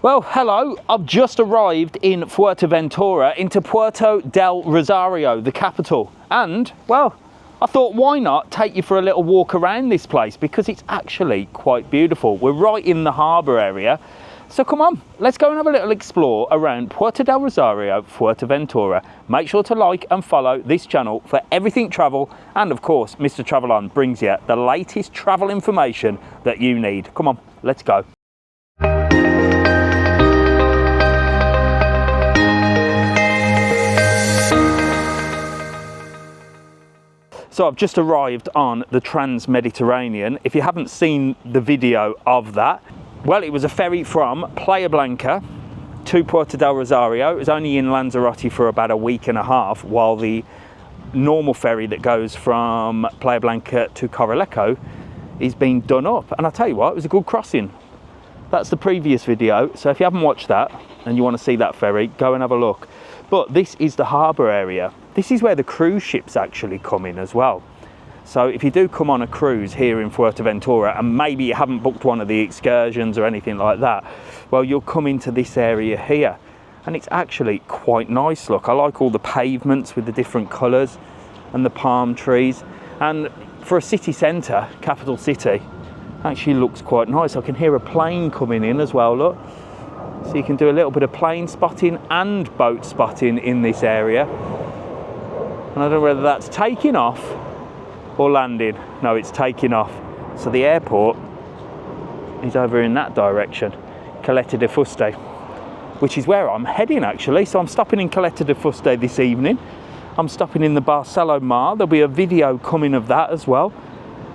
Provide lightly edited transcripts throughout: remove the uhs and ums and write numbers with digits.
Well, hello, I've just arrived in Fuerteventura into Puerto del Rosario, the capital. And, well, I thought why not take you for a little walk around this place because it's actually quite beautiful. We're right in the harbour area. So come on, let's go and have a little explore around Puerto del Rosario, Fuerteventura. Make sure to like and follow this channel for everything travel. And of course, Mr. TravelON brings you the latest travel information that you need. Come on, let's go. So I've just arrived on the Trans-Mediterranean. If you haven't seen the video of that, well, it was a ferry from Playa Blanca to Puerto del Rosario. It was only in Lanzarote for about a week and a half, while the normal ferry that goes from Playa Blanca to Coralejo is being done up. And I'll tell you what, it was a good crossing. That's the previous video. So if you haven't watched that and you want to see that ferry, go and have a look. But this is the harbour area. This is where the cruise ships actually come in as well. So if you do come on a cruise here in Fuerteventura and maybe you haven't booked one of the excursions or anything like that, well, you'll come into this area here. And it's actually quite nice, look. I like all the pavements with the different colours and the palm trees. And for a city centre, capital city, actually looks quite nice. I can hear a plane coming in as well, look. So you can do a little bit of plane spotting and boat spotting in this area. And I don't know whether that's taking off or landing. No, it's taking off. So the airport is over in that direction, Caleta de Fuste, which is where I'm heading actually. So I'm stopping in Caleta de Fuste this evening. I'm stopping in the Barcelo Mar. There'll be a video coming of that as well.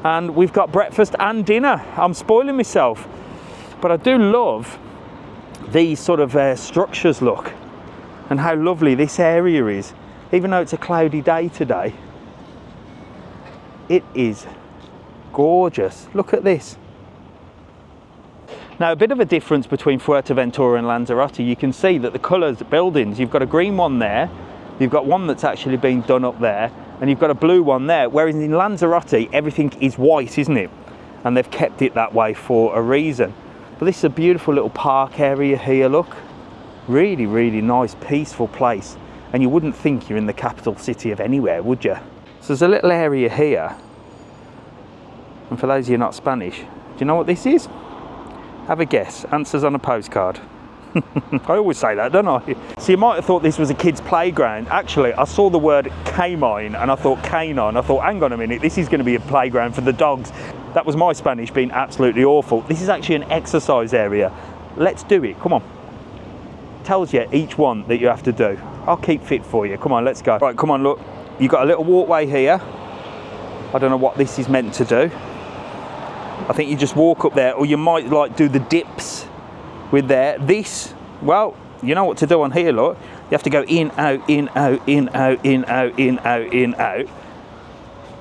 And we've got breakfast and dinner. I'm spoiling myself. But I do love these sort of structures, look, and how lovely this area is. Even though it's a cloudy day today, it is gorgeous. Look at this. Now, a bit of a difference between Fuerteventura and Lanzarote. You can see that the colours, buildings, you've got a green one there, you've got one that's actually been done up there, and you've got a blue one there, whereas in Lanzarote everything is white, isn't it? And they've kept it that way for a reason. But this is a beautiful little park area here, look. Really, really nice, peaceful place. And you wouldn't think you're in the capital city of anywhere, would you? So there's a little area here. And for those of you not Spanish, do you know what this is? Have a guess. Answers on a postcard. I always say that, don't I? So you might have thought this was a kid's playground. Actually, I saw the word canine and I thought canine. I thought, hang on a minute, this is going to be a playground for the dogs. That was my Spanish being absolutely awful. This is actually an exercise area. Let's do it, come on. Tells you each one that you have to do. I'll keep fit for you, come on, let's go. Right, come on, look. You've got a little walkway here. I don't know what this is meant to do. I think you just walk up there, or you might like do the dips with there. This, well, you know what to do on here, look. You have to go in, out, in, out, in, out, in, out, in, out, in, out.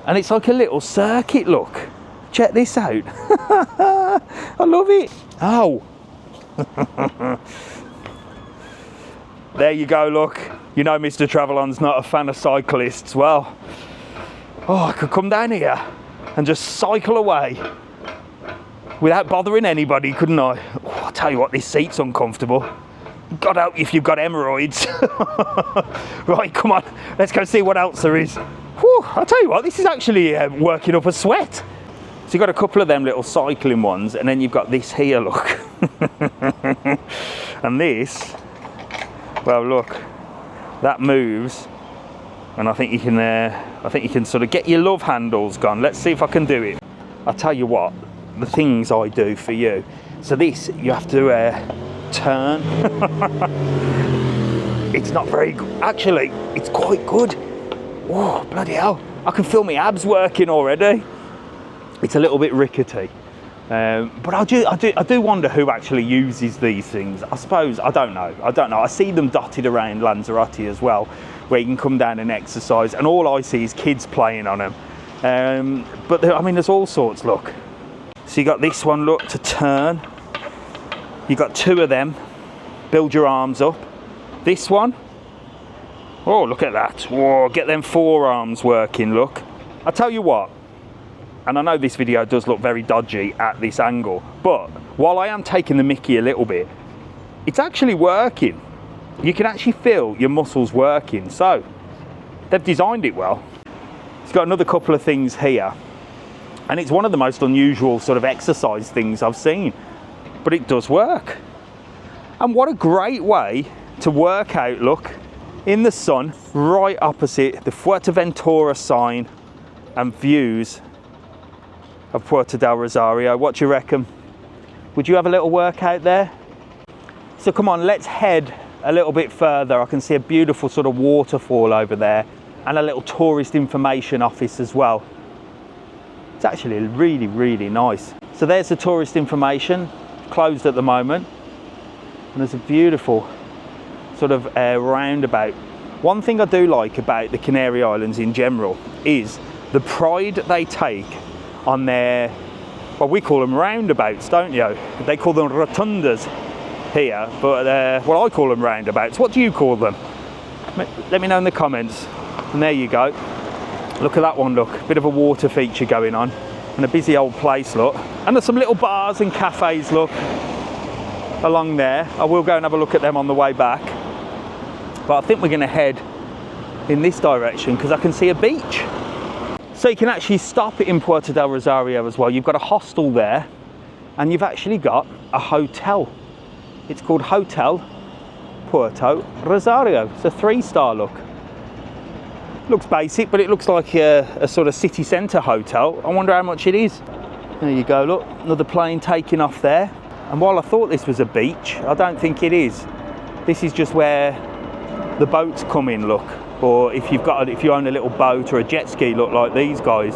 And it's like a little circuit, look. Check this out. I love it. Oh. There you go, look. You know Mr. TravelON's not a fan of cyclists. Well, oh, I could come down here and just cycle away without bothering anybody, couldn't I? Oh, I'll tell you what, this seat's uncomfortable. God help you if you've got hemorrhoids. Right, come on, let's go see what else there is. Whew, I'll tell you what, this is actually working up a sweat. So you've got a couple of them little cycling ones, and then you've got this here, look. And this, well, look, that moves, and I think you can sort of get your love handles gone. Let's see if I can do it. I'll tell you what, the things I do for you. So this, you have to turn. It's not very good. Actually, it's quite good. Oh, bloody hell. I can feel my abs working already. It's a little bit rickety. But I do wonder who actually uses these things. I suppose, I don't know. I see them dotted around Lanzarote as well, where you can come down and exercise, and all I see is kids playing on them. But I mean, there's all sorts, look. So you got this one, look, to turn. You got two of them. Build your arms up. This one. Oh, look at that. Whoa, get them forearms working, look. I tell you what, and I know this video does look very dodgy at this angle, but while I am taking the mickey a little bit, it's actually working. You can actually feel your muscles working, so they've designed it well. It's got another couple of things here, and it's one of the most unusual sort of exercise things I've seen, but it does work. And what a great way to work out, look, in the sun, right opposite the Fuerteventura sign and views of Puerto del Rosario. What do you reckon? Would you have a little workout there? So come on, let's head a little bit further. I can see a beautiful sort of waterfall over there and a little tourist information office as well. It's actually really, really nice. So there's the tourist information, closed at the moment. And there's a beautiful sort of roundabout. One thing I do like about the Canary Islands in general is the pride they take on their, well, we call them roundabouts, don't you? They call them rotundas here, but well, I call them roundabouts. What do you call them? Let me know in the comments. And there you go. Look at that one, look. Bit of a water feature going on. And a busy old place, look. And there's some little bars and cafes, look, along there. I will go and have a look at them on the way back. But I think we're going to head in this direction because I can see a beach. So you can actually stop in Puerto del Rosario as well. You've got a hostel there, and you've actually got a hotel. It's called Hotel Puerto Rosario. It's a 3-star look. Looks basic, but it looks like a sort of city centre hotel. I wonder how much it is. There you go, look, another plane taking off there. And while I thought this was a beach, I don't think it is. This is just where the boats come in, look. Or if you own a little boat or a jet ski, look, like these guys,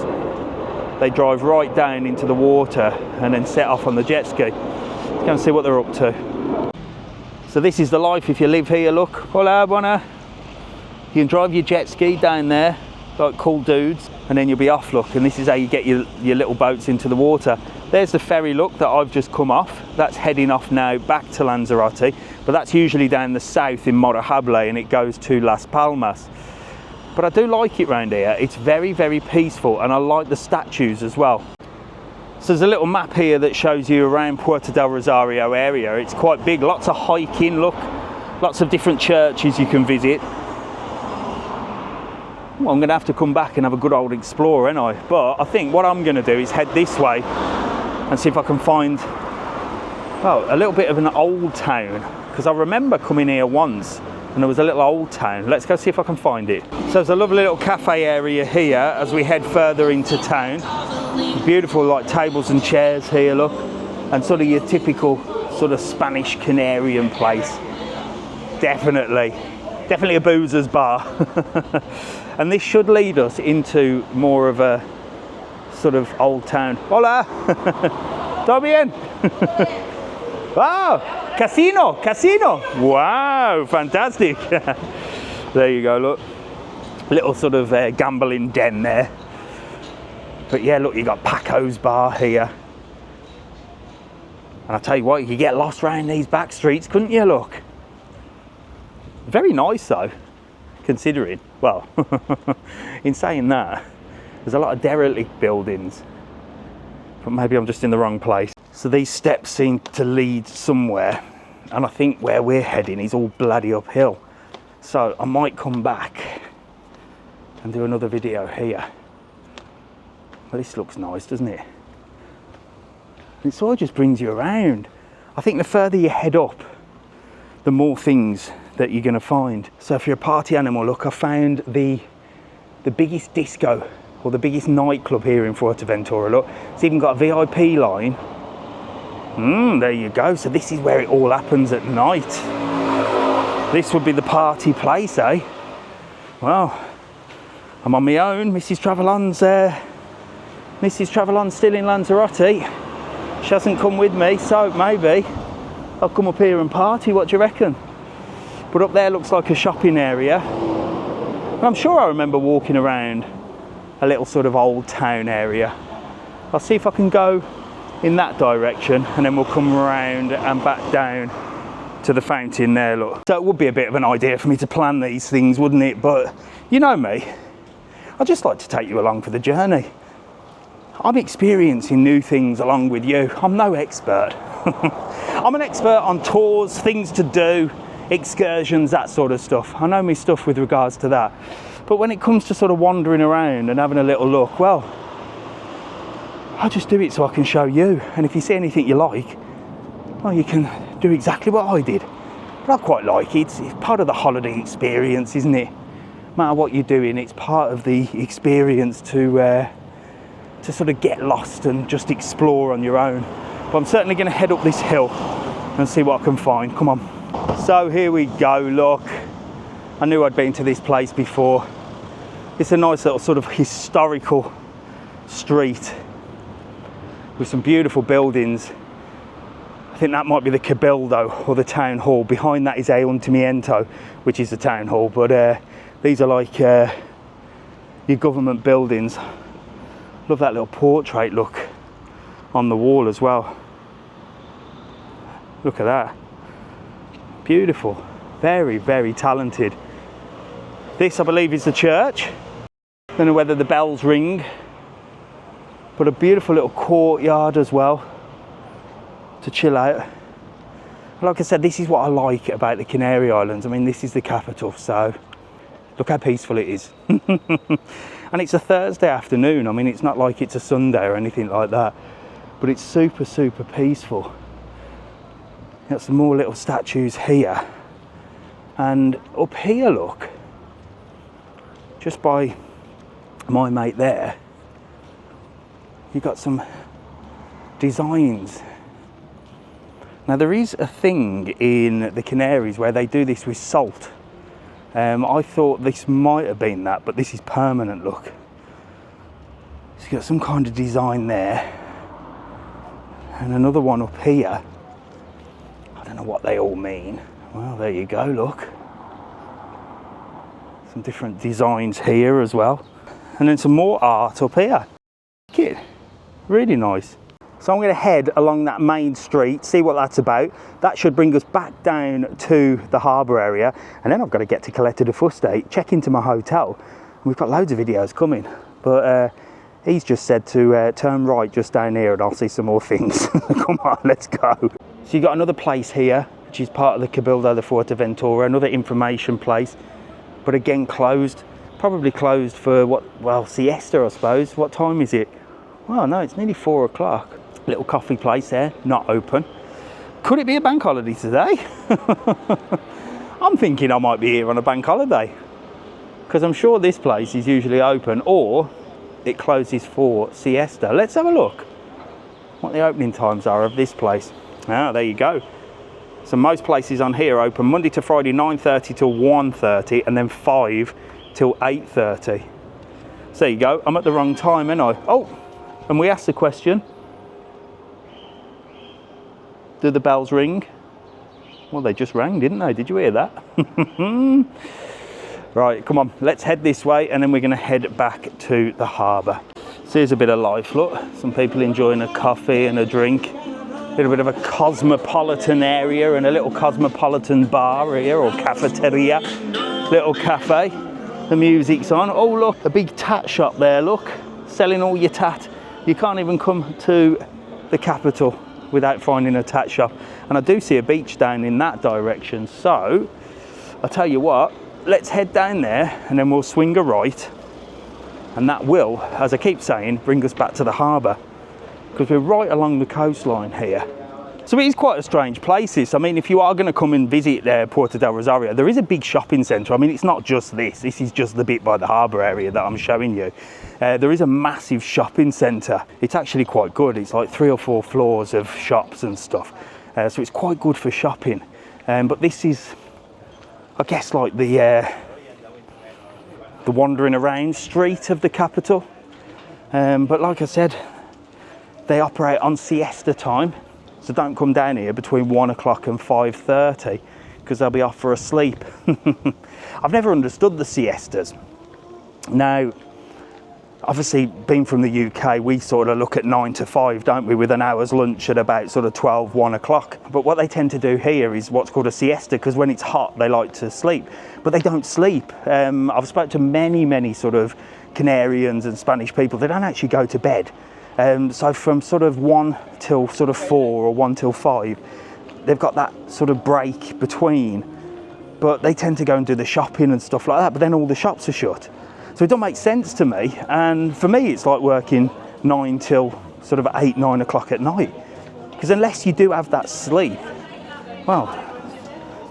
they drive right down into the water and then set off on the jet ski. Let's go and see what they're up to. So this is the life if you live here, look. Hola, buena. You can drive your jet ski down there, like cool dudes, and then you'll be off, look. And this is how you get your little boats into the water. There's the ferry, look, that I've just come off. That's heading off now back to Lanzarote, but that's usually down the south in Morajable, and it goes to Las Palmas. But I do like it round here. It's very, very peaceful, and I like the statues as well. So there's a little map here that shows you around Puerto del Rosario area. It's quite big, lots of hiking, look, lots of different churches you can visit. Well, I'm going to have to come back and have a good old explore, ain't I? But I think what I'm going to do is head this way and see if I can find, well, a little bit of an old town, because I remember coming here once and there was a little old town. Let's go see if I can find it. So there's a lovely little cafe area here as we head further into town. Beautiful like tables and chairs here, look, and sort of your typical sort of Spanish Canarian place. Definitely a boozer's bar. And this should lead us into more of a sort of old town. Hola! ¿Todo bien? Wow! Casino! Wow! Fantastic! There you go, look. Little sort of gambling den there. But yeah, look, you got Paco's bar here. And I tell you what, you could get lost round these back streets, couldn't you, look? Very nice though, considering, well, in saying that, there's a lot of derelict buildings, but maybe I'm just in the wrong place. So these steps seem to lead somewhere, and I think where we're heading is all bloody uphill. So I might come back and do another video here. Well, this looks nice, doesn't it? It sort of just brings you around. I think the further you head up, the more things that you're going to find. So if you're a party animal, look, I found the biggest disco or the biggest nightclub here in Fuerteventura. Look, it's even got a VIP line. There you go. So this is where it all happens at night. This would be the party place, eh? Well, I'm on my own. Mrs. TravelOn's still in Lanzarote. She hasn't come with me, so maybe I'll come up here and party. What do you reckon? But up there looks like a shopping area. And I'm sure I remember walking around a little sort of old town area. I'll see if I can go in that direction, and then we'll come around and back down to the fountain there, look. So it would be a bit of an idea for me to plan these things, wouldn't it? But you know me, I just like to take you along for the journey. I'm experiencing new things along with you. I'm no expert. I'm an expert on tours, things to do, excursions, that sort of stuff. I know my stuff with regards to that. But when it comes to sort of wandering around and having a little look, well, I just do it so I can show you. And if you see anything you like, well, you can do exactly what I did. But I quite like it. It's part of the holiday experience, isn't it? No matter what you're doing, it's part of the experience to sort of get lost and just explore on your own. But I'm certainly going to head up this hill and see what I can find. Come on. So here we go, look. I knew I'd been to this place before. It's a nice little sort of historical street with some beautiful buildings. I think that might be the Cabildo or the town hall. Behind that is Ayuntamiento, which is the town hall. But these are like your government buildings. Love that little portrait look on the wall as well. Look at that. Beautiful. Very, very talented. This, I believe, is the church. Don't know whether the bells ring. But a beautiful little courtyard as well to chill out. Like I said, this is what I like about the Canary Islands. I mean, this is the capital, so look how peaceful it is. And it's a Thursday afternoon. I mean, it's not like it's a Sunday or anything like that, but it's super, super peaceful. Got some more little statues here. And up here, look, just by my mate there, you've got some designs. Now, there is a thing in the Canaries where they do this with salt. I thought this might have been that, but this is permanent, look. So you've got some kind of design there. And another one up here. I don't know what they all mean. Well, there you go, look. Some different designs here as well. And then some more art up here. Look at it. Really nice. So I'm going to head along that main street, see what that's about. That should bring us back down to the harbour area. And then I've got to get to Caleta de Fuste, check into my hotel. And we've got loads of videos coming. But he's just said to turn right just down here and I'll see some more things. Come on, let's go. So you've got another place here, which is part of the Cabildo de Fuerteventura, another information place. But again, closed. Probably closed for what, well, siesta, I suppose. What time is it? Well, no, it's nearly 4 o'clock. Little coffee place there, not open. Could it be a bank holiday today? I'm thinking I might be here on a bank holiday, because I'm sure this place is usually open, or it closes for siesta. Let's have a look what the opening times are of this place. Ah, there you go. So most places on here open Monday to Friday 9:30 till 1:30, and then 5 till 8:30. So there you go. I'm at the wrong time, ain't I? Oh, and we asked the question, do the bells ring? Well, they just rang, didn't they? Did you hear that? Right, come on, let's head this way and then we're going to head back to the harbour. So here's a bit of life, look. Some people enjoying a coffee and a drink. A little bit of a cosmopolitan area and a little cosmopolitan bar here, or cafeteria. Little cafe. The music's on. Oh, look, a big tat shop there, look. Selling all your tat. You can't even come to the capital without finding a tat shop. And I do see a beach down in that direction, so I'll tell you what, let's head down there and then we'll swing a right, and that will, as I keep saying, bring us back to the harbour, because we're right along the coastline here. So it is quite a strange place, this. I mean, if you are going to come and visit Puerto del Rosario, there is a big shopping centre. I mean, it's not just this is just the bit by the harbour area that I'm showing you. There is a massive shopping centre. It's actually quite good. It's like 3 or 4 floors of shops and stuff. So it's quite good for shopping. But this is, I guess, like the wandering around street of the capital. But like I said, they operate on siesta time. So don't come down here between 1 o'clock and 5:30, because they'll be off for a sleep. I've never understood the siestas. Now, obviously, being from the UK, we sort of look at 9 to 5, don't we, with an hour's lunch at about sort of 12, 1 o'clock. But what they tend to do here is what's called a siesta, because when it's hot, they like to sleep. But they don't sleep. I've spoken to many sort of Canarians and Spanish people. They don't actually go to bed. So from sort of 1 till sort of 4 or 1 till 5, they've got that sort of break between, but they tend to go and do the shopping and stuff like that, but then all the shops are shut. So it don't make sense to me, and for me it's like working 9 till sort of 8, 9 o'clock at night, because unless you do have that sleep, well,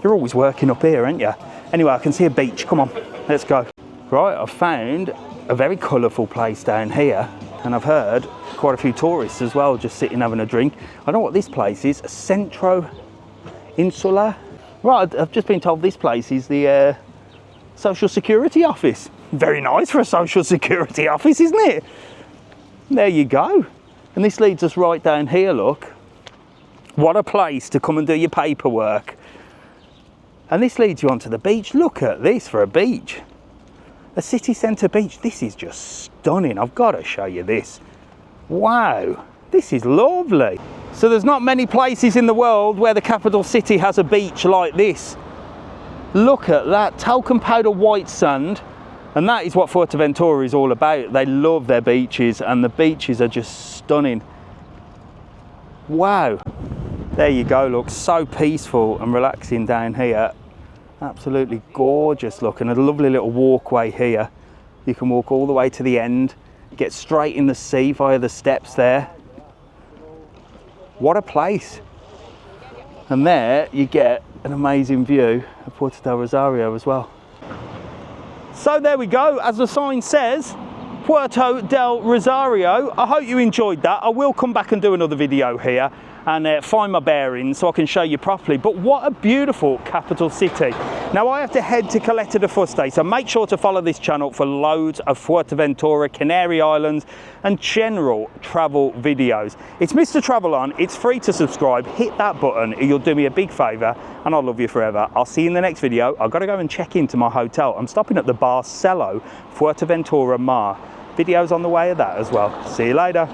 you're always working up here, aren't you? Anyway, I can see a beach, come on, let's go. Right, I've found a very colourful place down here, and I've heard quite a few tourists as well just sitting having a drink. I don't know what this place is, Centro Insula. Right, I've just been told this place is the Social Security office. Very nice for a Social Security office, isn't it? There you go. And this leads us right down here, look. What a place to come and do your paperwork. And this leads you onto the beach. Look at this for a beach. A city centre beach. This is just stunning. I've got to show you this. Wow, this is lovely. So there's not many places in the world where the capital city has a beach like this. Look at that, talcum powder white sand. And that is what Fuerteventura is all about. They love their beaches, and the beaches are just stunning. Wow. There you go, look, so peaceful and relaxing down here. Absolutely gorgeous look, and a lovely little walkway here. You can walk all the way to the end, get straight in the sea via the steps there. What a place. And there you get an amazing view of Puerto del Rosario as well. So there we go, as the sign says, Puerto del Rosario. I hope you enjoyed that. I will come back and do another video here and find my bearings so I can show you properly. But what a beautiful capital city. Now I have to head to Caleta de Fuste, so make sure to follow this channel for loads of Fuerteventura, Canary Islands and general travel videos. It's Mr. TravelON, it's free to subscribe, hit that button, you'll do me a big favour and I'll love you forever. I'll see you in the next video. I've got to go and check into my hotel. I'm stopping at the Barcelo Fuerteventura Mar. Videos on the way of that as well. See you later.